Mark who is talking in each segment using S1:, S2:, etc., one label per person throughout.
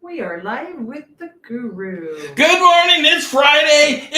S1: We are live with the guru.
S2: Good morning, it's Friday.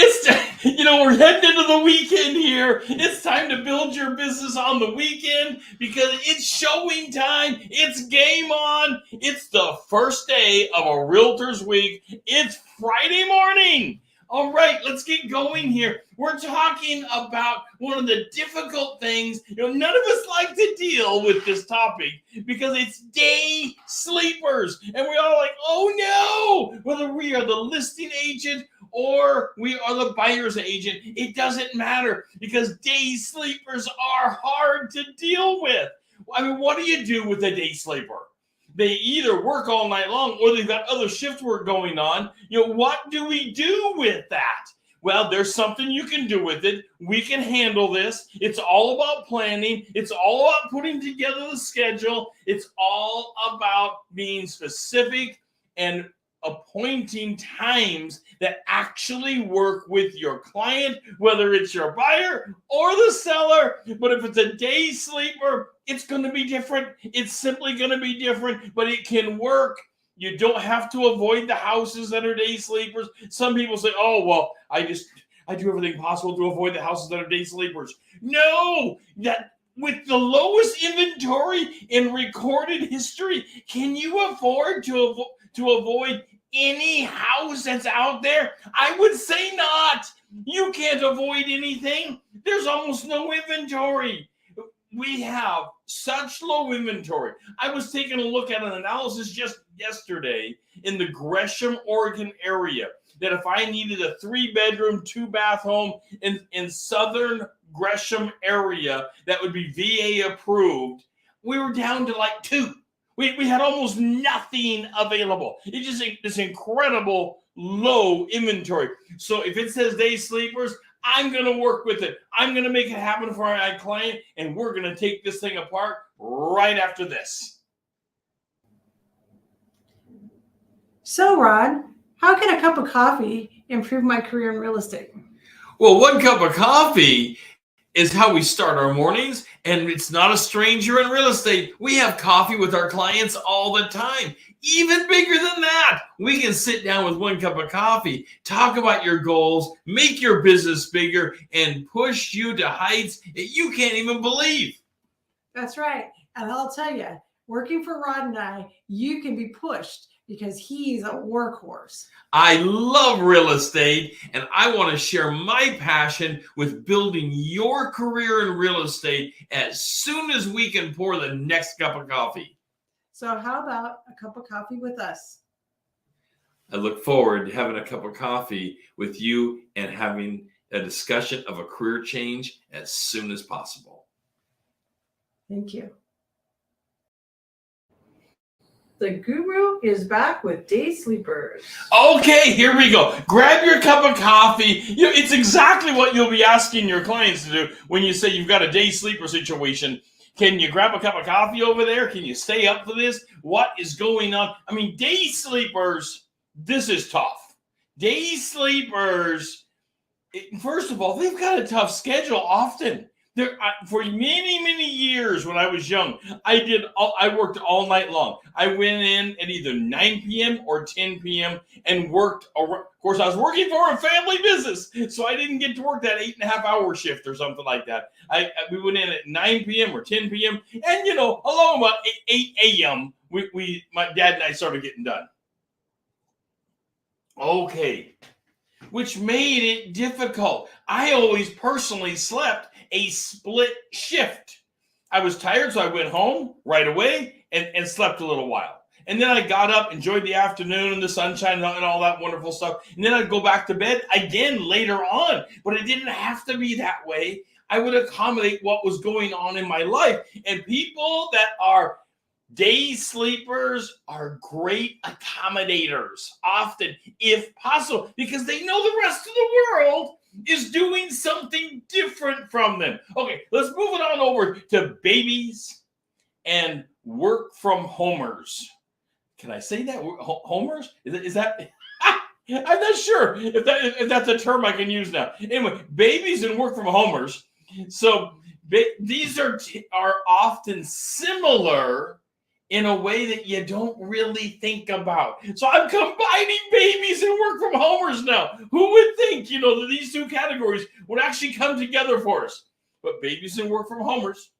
S2: We're heading into the weekend here. It's time to build your business on the weekend because it's showing time. It's game on. It's the first day of a Realtor's Week. It's Friday morning. All right, let's get going here. We're talking about one of the difficult things. None of us like to deal with this topic because it's day sleepers. And we're all like, oh no, whether we are the listing agent or we are the buyer's agent, it doesn't matter because day sleepers are hard to deal with. I mean, what do you do with a day sleeper? They either work all night long or they've got other shift work going on. What do we do with that? Well, there's something you can do with it. We can handle this. It's all about planning. It's all about putting together the schedule. It's all about being specific and appointing times that actually work with your client, whether it's your buyer or the seller. But if it's a day sleeper, it's going to be different. It's simply going to be different, but it can work. You don't have to avoid the houses that are day sleepers. Some people say, oh, well, I do everything possible to avoid the houses that are day sleepers. No, that with the lowest inventory in recorded history, can you afford to avoid any house that's out there? I would say not. You can't avoid anything. There's almost no inventory. We have such low inventory. I was taking a look at an analysis just yesterday in the Gresham, Oregon area that if I needed a 3-bedroom, 2-bath home in southern Gresham area that would be VA approved, we were down to like 2. We had almost nothing available. It's just this incredible low inventory. So if it says day sleepers, I'm going to work with it. I'm going to make it happen for my client, and we're going to take this thing apart right after this.
S1: So, Rod, how can a cup of coffee improve my career in real estate?
S2: Well, one cup of coffee is how we start our mornings, and it's not a stranger in real estate. We have coffee with our clients all the time. Even bigger than that, we can sit down with one cup of coffee, talk about your goals, make your business bigger, and push you to heights that you can't even believe.
S1: That's right. And I'll tell you, working for Rod and I, you can be pushed because he's a workhorse.
S2: I love real estate, and I want to share my passion with building your career in real estate as soon as we can pour the next cup of coffee.
S1: So how about a cup of coffee with us?
S2: I look forward to having a cup of coffee with you and having a discussion of a career change as soon as possible.
S1: Thank you. The guru is back with day sleepers.
S2: Okay, here we go. Grab your cup of coffee. It's exactly what you'll be asking your clients to do when you say you've got a day sleeper situation. Can you grab a cup of coffee over there? Can you stay up for this? What is going on? I mean, day sleepers, this is tough. Day sleepers, first of all, they've got a tough schedule often. For many years when I was young, I worked all night long. I went in at either 9 p.m. or 10 p.m. and worked. Of course, I was working for a family business, so I didn't get to work that 8.5-hour shift or something like that. We went in at 9 p.m. or 10 p.m. and along about 8 a.m. my dad and I started getting done. Okay, which made it difficult. I always personally slept a split shift. I was tired, so I went home right away and slept a little while. And then I got up, enjoyed the afternoon and the sunshine and all that wonderful stuff. And then I'd go back to bed again later on. But it didn't have to be that way. I would accommodate what was going on in my life. And people that are day sleepers are great accommodators, often, if possible, because they know the rest of the world is doing something different from them. Okay, let's move it on over to babies and work from homers. Can I say that? Homers? Is that? I'm not sure if that's a term I can use now. Anyway, babies and work from homers. So these are often similar in a way that you don't really think about. So I'm combining babies and work from homers now. Who would think, that these two categories would actually come together for us? But babies and work from homers,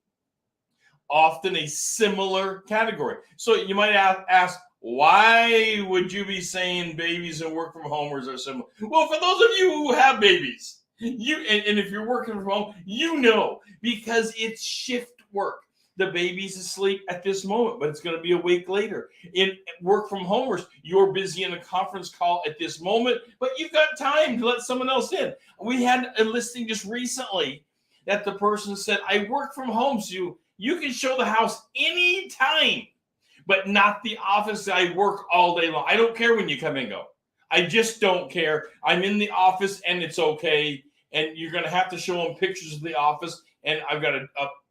S2: often a similar category. So you might ask, why would you be saying babies and work from homers are similar? Well, for those of you who have babies, and if you're working from home, because it's shift work. The baby's asleep at this moment, but it's going to be awake later. In work from homers, you're busy in a conference call at this moment, but you've got time to let someone else in. We had a listing just recently that the person said, I work from home, so you can show the house anytime, but not the office. I work all day long. I don't care when you come and go. I just don't care. I'm in the office and it's okay. And you're going to have to show them pictures of the office. And I've got a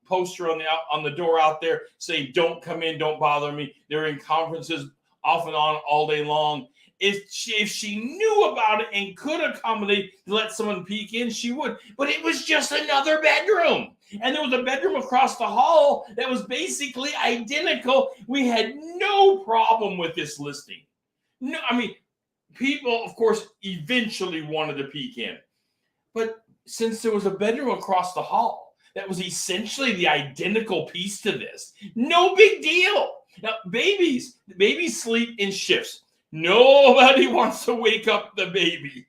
S2: poster on the door out there saying, don't come in, don't bother me. They're in conferences off and on all day long. If she knew about it and could accommodate to let someone peek in, she would. But it was just another bedroom. And there was a bedroom across the hall that was basically identical. We had no problem with this listing. No, people, of course, eventually wanted to peek in. But since there was a bedroom across the hall that was essentially the identical piece to this, no big deal. Now, babies sleep in shifts. Nobody wants to wake up the baby.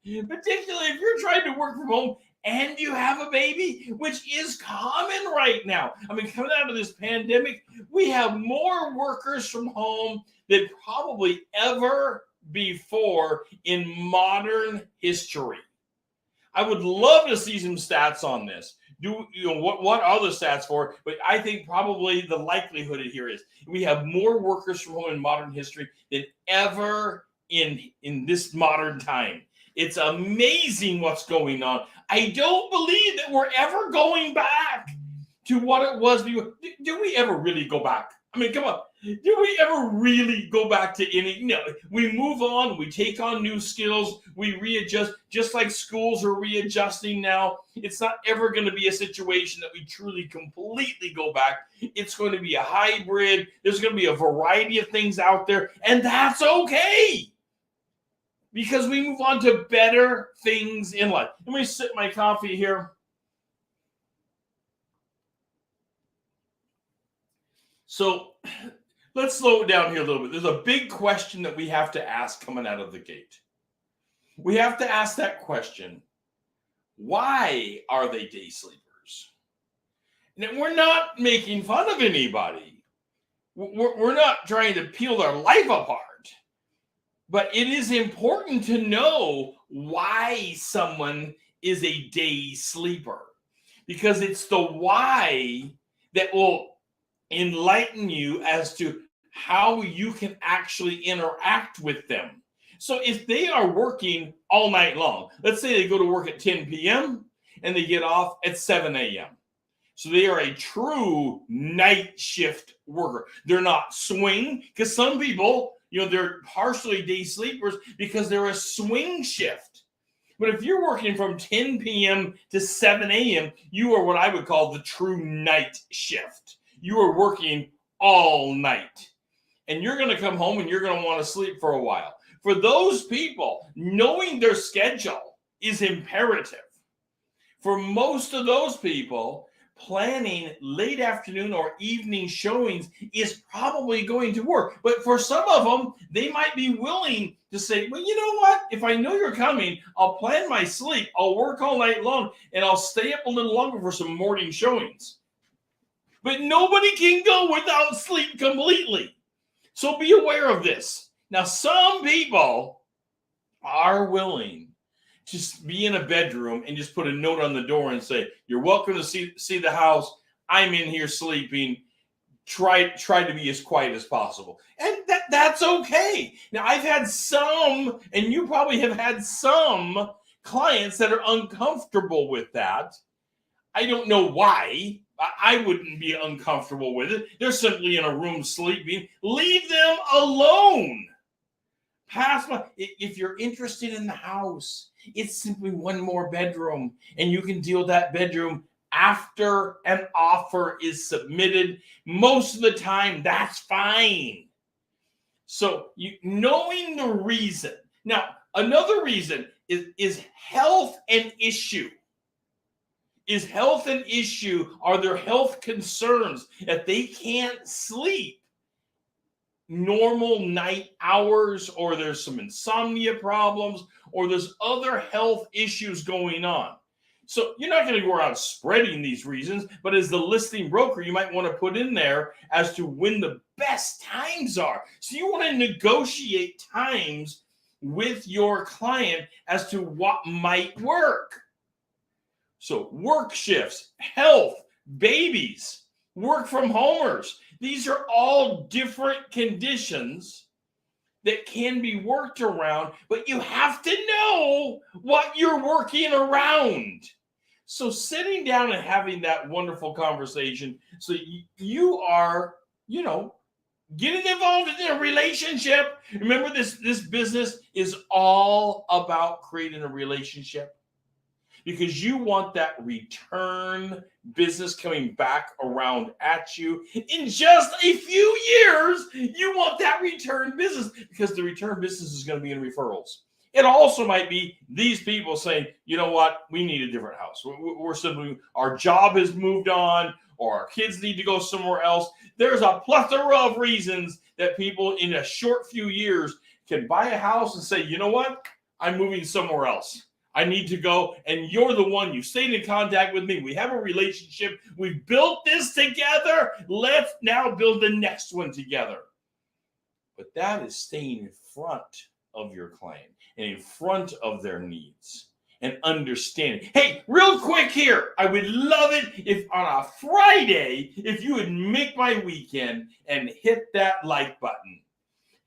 S2: Particularly if you're trying to work from home and you have a baby, which is common right now. Coming out of this pandemic, we have more workers from home than probably ever before in modern history. I would love to see some stats on this. What are the stats for? But I think probably the likelihood here is we have more workers from home in modern history than ever in this modern time. It's amazing what's going on. I don't believe that we're ever going back to what it was before. Do we ever really go back? Come on. Do we ever really go back to any? No, we move on. We take on new skills. We readjust, just like schools are readjusting now. It's not ever going to be a situation that we truly completely go back. It's going to be a hybrid. There's going to be a variety of things out there, and that's okay because we move on to better things in life. Let me sip my coffee here. So let's slow it down here a little bit. There's a big question that we have to ask coming out of the gate. We have to ask that question. Why are they day sleepers? And we're not making fun of anybody. We're not trying to peel their life apart. But it is important to know why someone is a day sleeper. Because it's the why that will enlighten you as to how you can actually interact with them. So if they are working all night long, let's say they go to work at 10 p.m. and they get off at 7 a.m. So they are a true night shift worker. They're not swing, because some people, they're partially day sleepers because they're a swing shift. But if you're working from 10 p.m. to 7 a.m., you are what I would call the true night shift. You are working all night. And you're going to come home and you're going to want to sleep for a while. For those people, knowing their schedule is imperative. For most of those people, planning late afternoon or evening showings is probably going to work. But for some of them, they might be willing to say, well, you know what? If I know you're coming, I'll plan my sleep. I'll work all night long and I'll stay up a little longer for some morning showings. But nobody can go without sleep completely. So be aware of this. Now, some people are willing to be in a bedroom and just put a note on the door and say, you're welcome to see the house. I'm in here sleeping. Try to be as quiet as possible. And that's okay. Now, I've had some, and you probably have had some clients that are uncomfortable with that. I don't know why. I wouldn't be uncomfortable with it. They're simply in a room sleeping. Leave them alone. If you're interested in the house, it's simply one more bedroom, and you can deal with that bedroom after an offer is submitted. Most of the time, that's fine. So knowing the reason. Now, another reason is health an issue. Is health an issue? Are there health concerns that they can't sleep normal night hours, or there's some insomnia problems, or there's other health issues going on? So you're not going to go around spreading these reasons, but as the listing broker, you might want to put in there as to when the best times are. So you want to negotiate times with your client as to what might work. So work shifts, health, babies, work from homers. These are all different conditions that can be worked around, but you have to know what you're working around. So sitting down and having that wonderful conversation, so you are, getting involved in a relationship. Remember, this business is all about creating a relationship, because you want that return business coming back around at you in just a few years. You want that return business, because the return business is going to be in referrals. It also might be these people saying, you know what, we need a different house. We're simply, our job has moved on, or our kids need to go somewhere else. There's a plethora of reasons that people in a short few years can buy a house and say, you know what, I'm moving somewhere else. I need to go, and you're the one. You stayed in contact with me. We have a relationship. We've built this together. Let's now build the next one together. But that is staying in front of your client and in front of their needs and understanding. Hey, real quick here, I would love it if on a Friday, if you would make my weekend and hit that like button.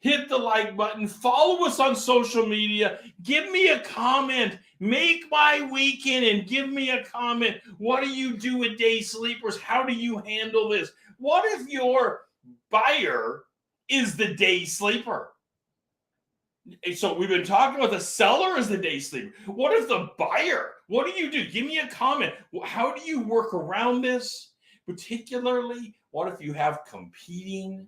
S2: Hit the like button. Follow us on social media. Give me a comment. Make my weekend and give me a comment. What do you do with day sleepers? How do you handle this? What if your buyer is the day sleeper? So we've been talking about the seller as the day sleeper. What if the buyer? What do you do? Give me a comment. How do you work around this? Particularly, what if you have competing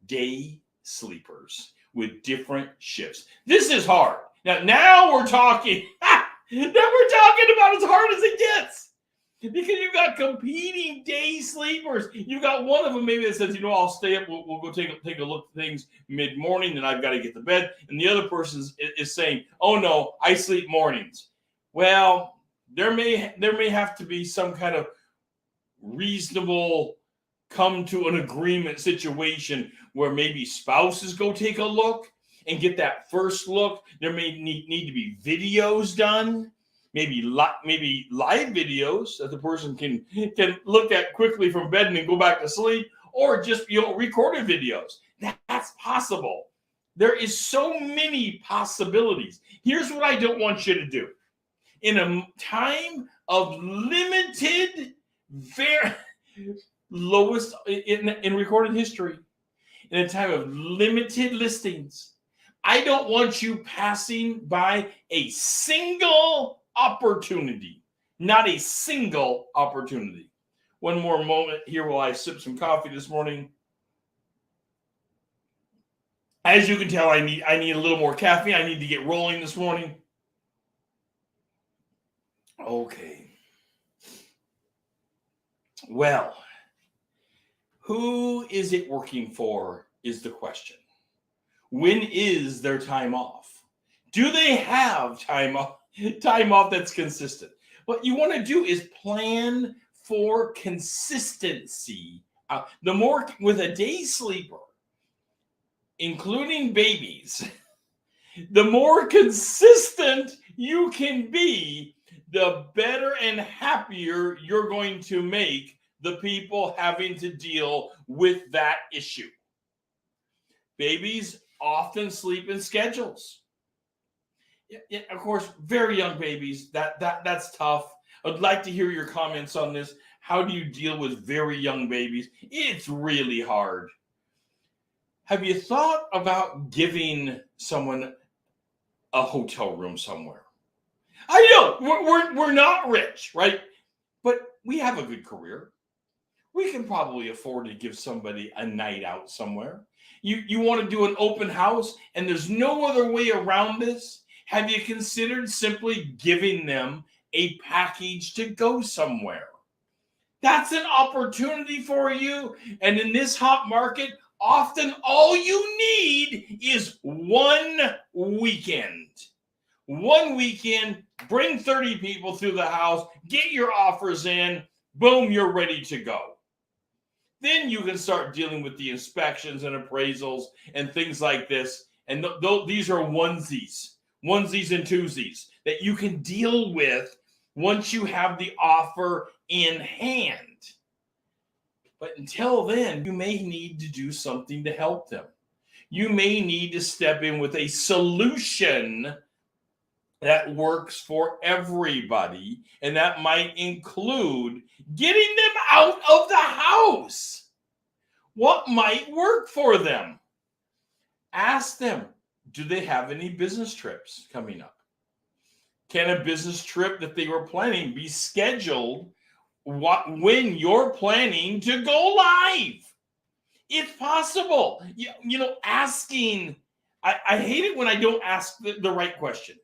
S2: day sleepers with different shifts? This is hard. Now we're talking. Now we're talking about as hard as it gets, because you've got competing day sleepers. You've got one of them maybe that says, I'll stay up. We'll go take a look at things mid-morning, and I've got to get to bed. And the other person is saying, oh no, I sleep mornings. Well, there may have to be some kind of reasonable come to an agreement situation where maybe spouses go take a look and get that first look. There may need to be videos done, maybe live videos that the person can look at quickly from bed and then go back to sleep, or just recorded videos. That's possible. There is so many possibilities. Here's what I don't want you to do. In a time of limited, very lowest in recorded history, in a time of limited listings, I don't want you passing by a single opportunity. Not a single opportunity. One more moment here while I sip some coffee this morning. As you can tell, I need a little more caffeine. I need to get rolling this morning. Okay. Well, who is it working for is the question. When is their time off? Do they have time off that's consistent? What you want to do is plan for consistency. The more with a day sleeper, including babies, the more consistent you can be, the better and happier you're going to make the people having to deal with that issue. Babies often sleep in schedules. Yeah, of course, very young babies, that's tough. I'd like to hear your comments on this. How do you deal with very young babies? It's really hard. Have you thought about giving someone a hotel room somewhere? I know we're not rich, right? But we have a good career. We can probably afford to give somebody a night out somewhere. You want to do an open house and there's no other way around this? Have you considered simply giving them a package to go somewhere? That's an opportunity for you. And in this hot market, often all you need is one weekend. One weekend, bring 30 people through the house, get your offers in, boom, you're ready to go. Then you can start dealing with the inspections and appraisals and things like this. And these are onesies and twosies that you can deal with once you have the offer in hand. But until then, you may need to do something to help them. You may need to step in with a solution that works for everybody, and that might include getting them out of the house. What might work for them? Ask them, do they have any business trips coming up? Can a business trip that they were planning be scheduled when you're planning to go live? It's possible. Asking, I hate it when I don't ask the right question.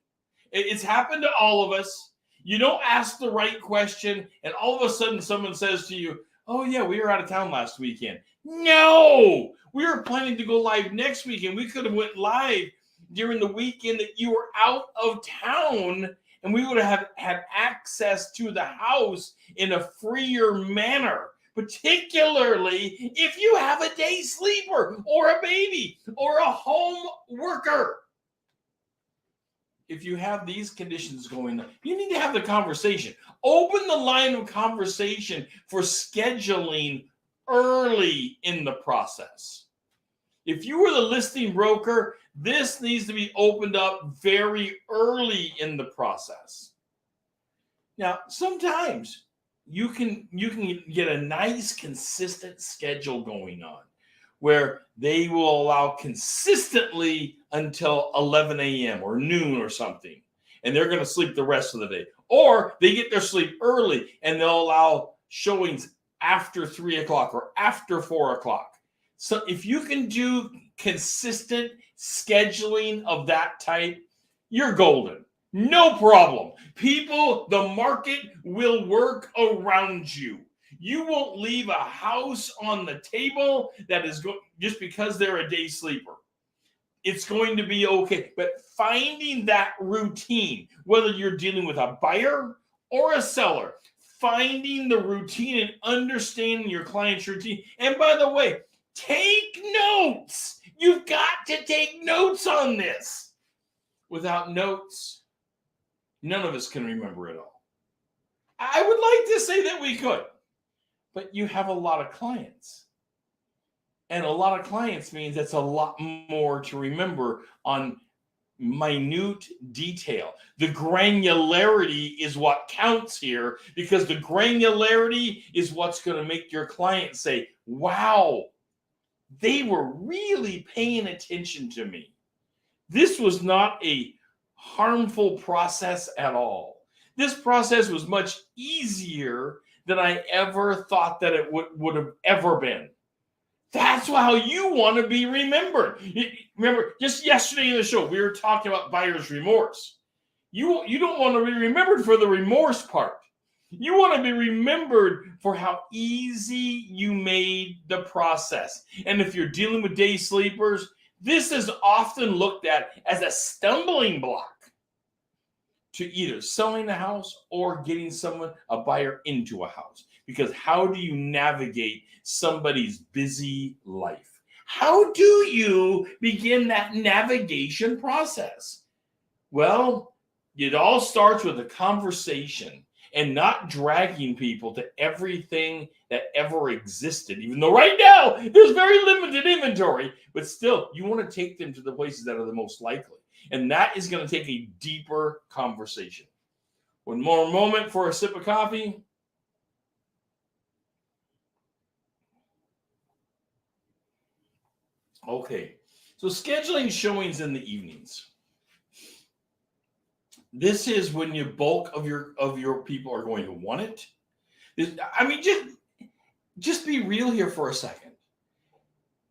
S2: It's happened to all of us. You don't ask the right question, and all of a sudden someone says to you, oh yeah, we were out of town last weekend. No, we were planning to go live next weekend. We could have went live during the weekend that you were out of town, and we would have had access to the house in a freer manner, particularly if you have a day sleeper or a baby or a home worker. If you have these conditions going on, you need to have the conversation. Open the line of conversation for scheduling early in the process. If you were the listing broker, this needs to be opened up very early in the process. Now, sometimes you can get a nice, consistent schedule going on where they will allow consistently until 11 a.m. or noon or something, and they're going to sleep the rest of the day. Or they get their sleep early and they'll allow showings after 3 o'clock or after 4 o'clock. So if you can do consistent scheduling of that type, you're golden. No problem. The market will work around you. You won't leave a house on the table that is just because they're a day sleeper. It's going to be okay. But finding that routine, whether you're dealing with a buyer or a seller, finding the routine and understanding your client's routine. And by the way, take notes. You've got to take notes on this. Without notes, none of us can remember it all. I would like to say that we could, but you have a lot of clients. And a lot of clients means that's a lot more to remember on minute detail. The granularity is what counts here, because the granularity is what's going to make your client say, wow, they were really paying attention to me. This was not a harmful process at all. This process was much easier than I ever thought that it would have ever been. That's how you want to be remembered. Remember, just yesterday in the show, we were talking about buyer's remorse. You don't want to be remembered for the remorse part. You want to be remembered for how easy you made the process. And if you're dealing with day sleepers, this is often looked at as a stumbling block to either selling a house or getting a buyer into a house. Because how do you navigate somebody's busy life? How do you begin that navigation process? Well, it all starts with a conversation and not dragging people to everything that ever existed. Even though right now there's very limited inventory, but still you want to take them to the places that are the most likely. And that is going to take a deeper conversation. One more moment for a sip of coffee. Okay, so scheduling showings in the evenings. This is when the bulk of your people are going to want it. I mean, just be real here for a second.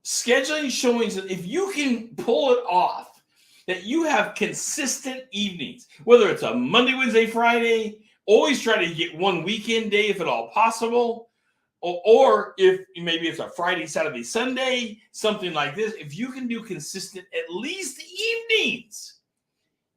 S2: Scheduling showings, if you can pull it off, that you have consistent evenings, whether it's a Monday, Wednesday, Friday, always try to get one weekend day if at all possible, or if maybe it's a Friday, Saturday, Sunday, something like this. If you can do consistent at least evenings,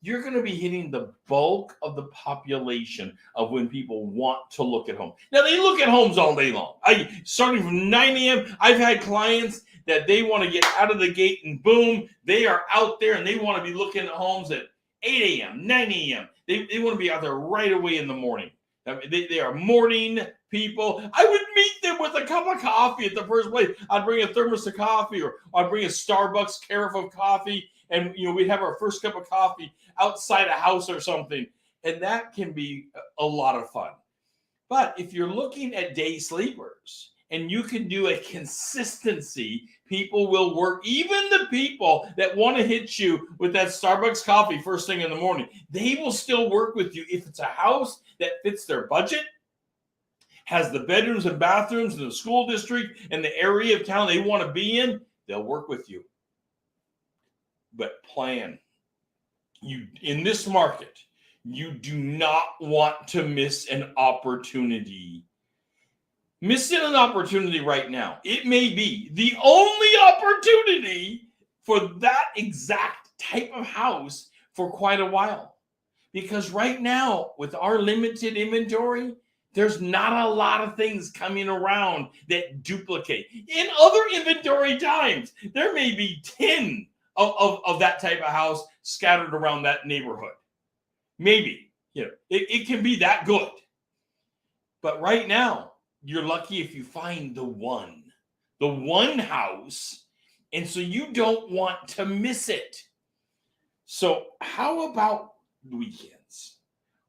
S2: you're going to be hitting the bulk of the population of when people want to look at homes. Now, they look at homes all day long. Starting from 9 a.m., I've had clients that they want to get out of the gate and boom, they are out there and they want to be looking at homes at 8 a.m., 9 a.m. They want to be out there right away in the morning. I mean, they are morning people. I would meet them with a cup of coffee at the first place. I'd bring a thermos of coffee, or I'd bring a Starbucks carafe of coffee, and we'd have our first cup of coffee outside a house or something, and that can be a lot of fun. But if you're looking at day sleepers and you can do a consistency, people will work. Even the people that want to hit you with that Starbucks coffee first thing in the morning, they will still work with you if it's a house that fits their budget, has the bedrooms and bathrooms in the school district and the area of town they want to be in. They'll work with you. But plan. In this market, you do not want to miss an opportunity. Missing an opportunity right now, it may be the only opportunity for that exact type of house for quite a while. Because right now, with our limited inventory, there's not a lot of things coming around that duplicate. In other inventory times, there may be 10 of that type of house scattered around that neighborhood. Maybe, it can be that good. But right now, you're lucky if you find the one house, and so you don't want to miss it. So how about weekends?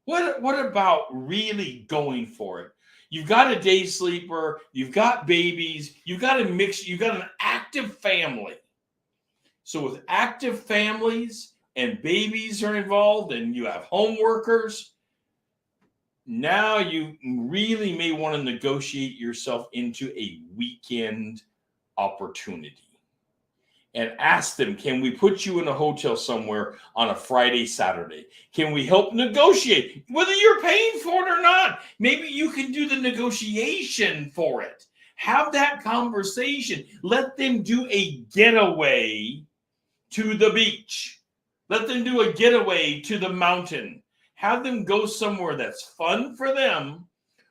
S2: What about really going for it? You've got a day sleeper, you've got babies, you've got a mix, you've got an active family. So with active families and babies are involved and you have home workers, now you really may want to negotiate yourself into a weekend opportunity. And ask them, can we put you in a hotel somewhere on a Friday, Saturday? Can we help negotiate? Whether you're paying for it or not, maybe you can do the negotiation for it. Have that conversation. Let them do a getaway to the beach. Let them do a getaway to the mountain. Have them go somewhere that's fun for them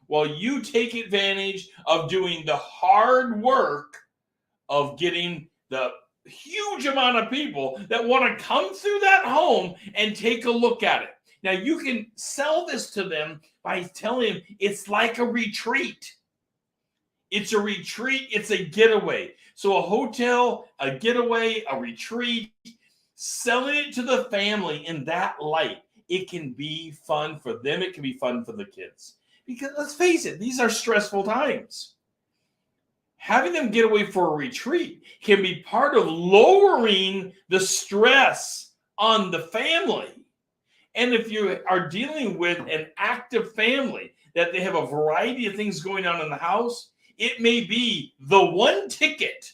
S2: while you take advantage of doing the hard work of getting the huge amount of people that want to come through that home and take a look at it. Now, you can sell this to them by telling them it's like a retreat. It's a retreat. It's a getaway. So a hotel, a getaway, a retreat, selling it to the family in that light, it can be fun for them. It can be fun for the kids. Because let's face it, these are stressful times. Having them get away for a retreat can be part of lowering the stress on the family. And if you are dealing with an active family, that they have a variety of things going on in the house, it may be the one ticket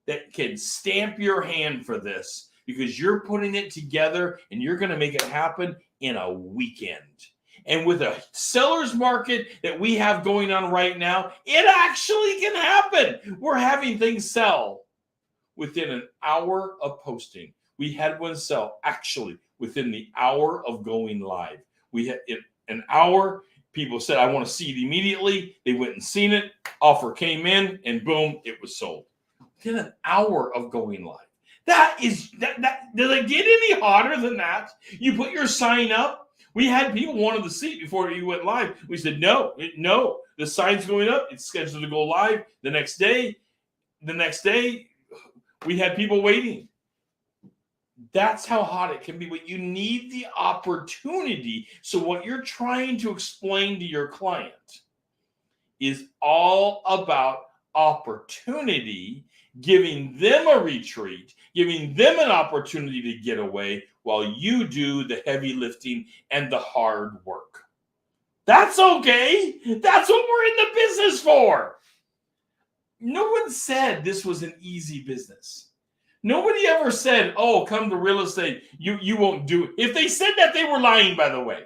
S2: that can stamp your hand for this, because you're putting it together and you're going to make it happen in a weekend. And with a seller's market that we have going on right now, it actually can happen. We're having things sell within an hour of posting. We had one sell actually within the hour of going live. We had an hour. People said, I want to see it immediately. They went and seen it. Offer came in and boom, it was sold. Within an hour of going live. That does it get any hotter than that? You put your sign up. We had people wanted to see it before you went live. We said, no, the sign's going up. It's scheduled to go live the next day. We had people waiting. That's how hot it can be. But you need the opportunity. So what you're trying to explain to your client is all about opportunity, giving them a retreat, giving them an opportunity to get away while you do the heavy lifting and the hard work. That's okay. That's what we're in the business for. No one said this was an easy business. Nobody ever said, oh, come to real estate. You won't do it. If they said that, they were lying, by the way.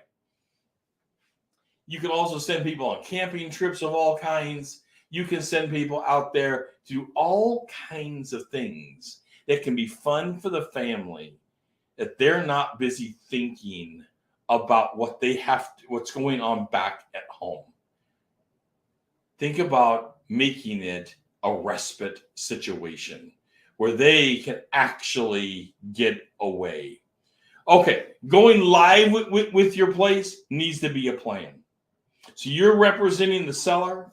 S2: You can also send people on camping trips of all kinds. You can send people out there to do all kinds of things that can be fun for the family, that they're not busy thinking about what they have to, what's going on back at home. Think about making it a respite situation where they can actually get away. Okay, going live with your place needs to be a plan. So you're representing the seller.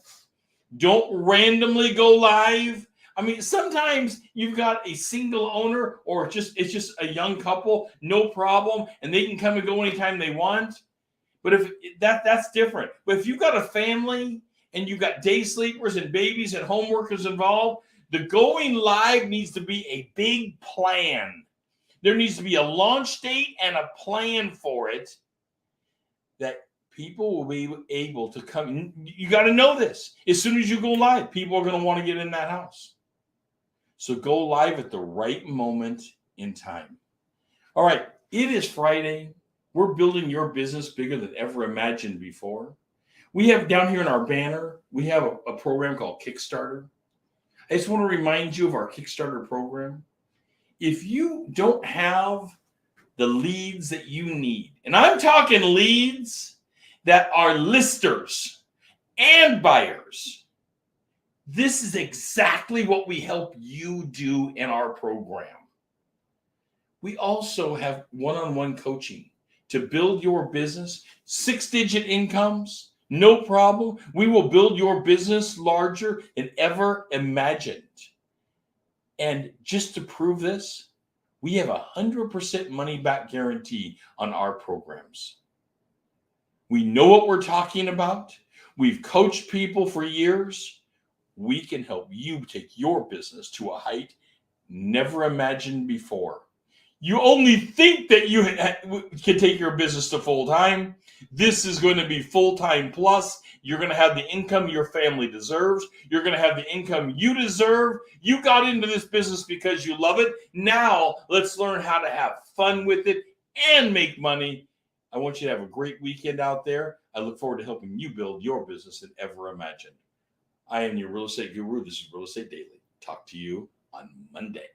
S2: Don't randomly go live. I mean, sometimes you've got a single owner or it's just a young couple, no problem, and they can come and go anytime they want. But if that's different. But if you've got a family and you've got day sleepers and babies and home workers involved, the going live needs to be a big plan. There needs to be a launch date and a plan for it that people will be able to come. You got to know this. As soon as you go live, people are going to want to get in that house. So go live at the right moment in time. All right, it is Friday. We're building your business bigger than ever imagined before. We have down here in our banner, we have a program called Kickstarter. I just want to remind you of our Kickstarter program. If you don't have the leads that you need, and I'm talking leads that are listers and buyers, this is exactly what we help you do in our program. We also have one-on-one coaching to build your business, 6-digit incomes, no problem. We will build your business larger than ever imagined. And just to prove this, we have 100% money back guarantee on our programs. We know what we're talking about. We've coached people for years. We can help you take your business to a height never imagined before. You only think that you can take your business to full-time. This is going to be full-time plus. You're going to have the income your family deserves. You're going to have the income you deserve. You got into this business because you love it. Now, let's learn how to have fun with it and make money. I want you to have a great weekend out there. I look forward to helping you build your business than ever imagined. I am your real estate guru. This is Real Estate Daily. Talk to you on Monday.